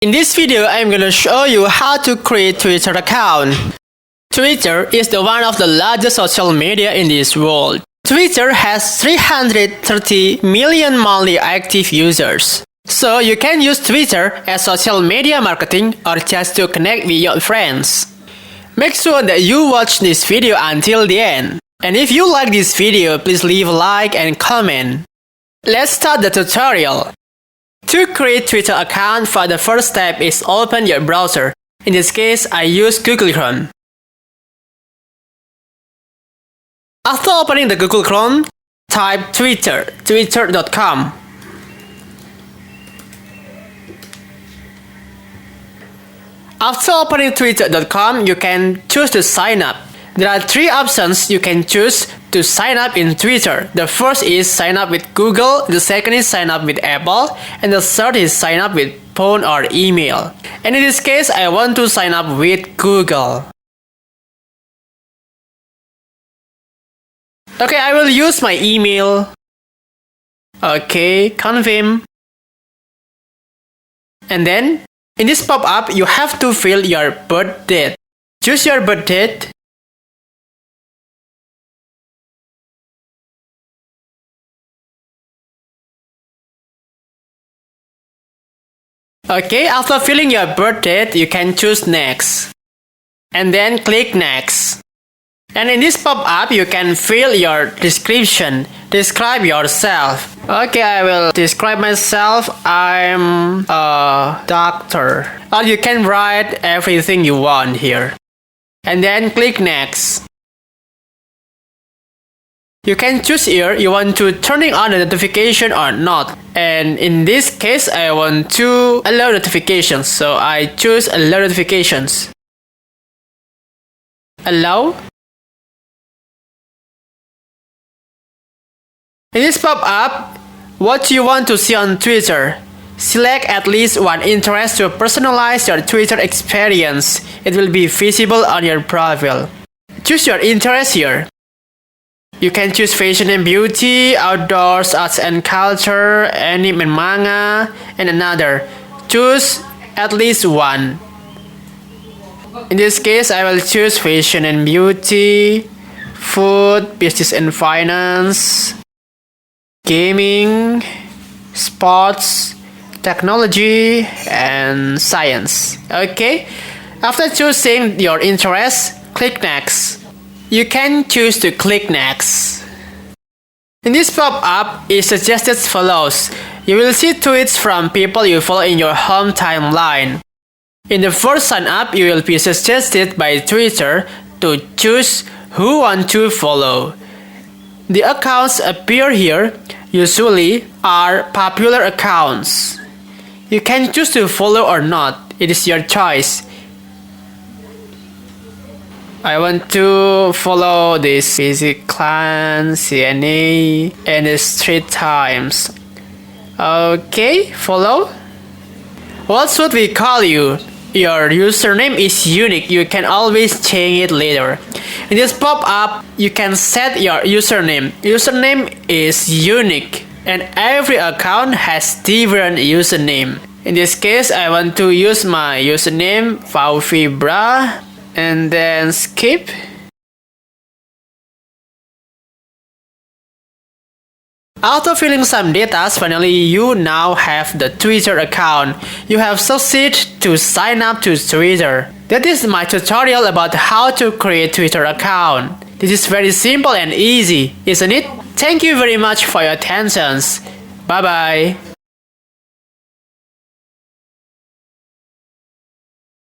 In this video, I'm gonna show you how to create Twitter account. Twitter is the one of the largest social media in this world. Twitter has 330 million monthly active users. So you can use Twitter as social media marketing or just to connect with your friends. Make sure that you watch this video until the end. And if you like this video, please leave a like and comment. Let's start the tutorial. To create Twitter account, for the first step is open your browser. In this case, I use Google Chrome. After opening the Google Chrome, type twitter.com. After opening twitter.com, you can choose to sign up. There are three options you can choose to sign up in Twitter. The first is sign up with Google, the second is sign up with Apple, and the third is sign up with phone or email. And in this case, I want to sign up with Google. Okay, I will use my email. Okay, confirm. And then, in this pop-up, you have to fill your birth date. Choose your birth date. Okay, after filling your birth date, you can choose next. And then click next. And in this pop-up, you can fill your description. Describe yourself. Okay, I will describe myself. I'm a doctor. Or you can write everything you want here. And then click next. You can choose here you want to turning on the notification or not. And in this case, I want to allow notifications. So I choose allow notifications. Allow. In this pop-up, what you want to see on Twitter. Select at least one interest to personalize your Twitter experience. It will be visible on your profile. Choose your interest here. You can choose fashion and beauty, outdoors, arts and culture, anime and manga, and another. Choose at least one. In this case, I will choose fashion and beauty, food, business and finance, gaming, sports, technology, and science. Okay? After choosing your interest, click next. You can choose to click next. In this pop-up, it suggested follows. You will see tweets from people you follow in your home timeline. In the first sign up, you will be suggested by Twitter to choose who want to follow. The accounts appear here usually are popular accounts. You can choose to follow or not. It is your choice. I want to follow this Physics Clan, CNA, and the Street Times. Okay, follow. What should we call you? Your username is unique. You can always change it later. In this pop-up, you can set your username. Username is unique, and every account has different username. In this case, I want to use my username Faufibra. And then skip. After filling some data, finally you now have the Twitter account. You have succeeded to sign up to Twitter. That is my tutorial about how to create Twitter account. This is very simple and easy, isn't it? Thank you very much for your attention. Bye bye.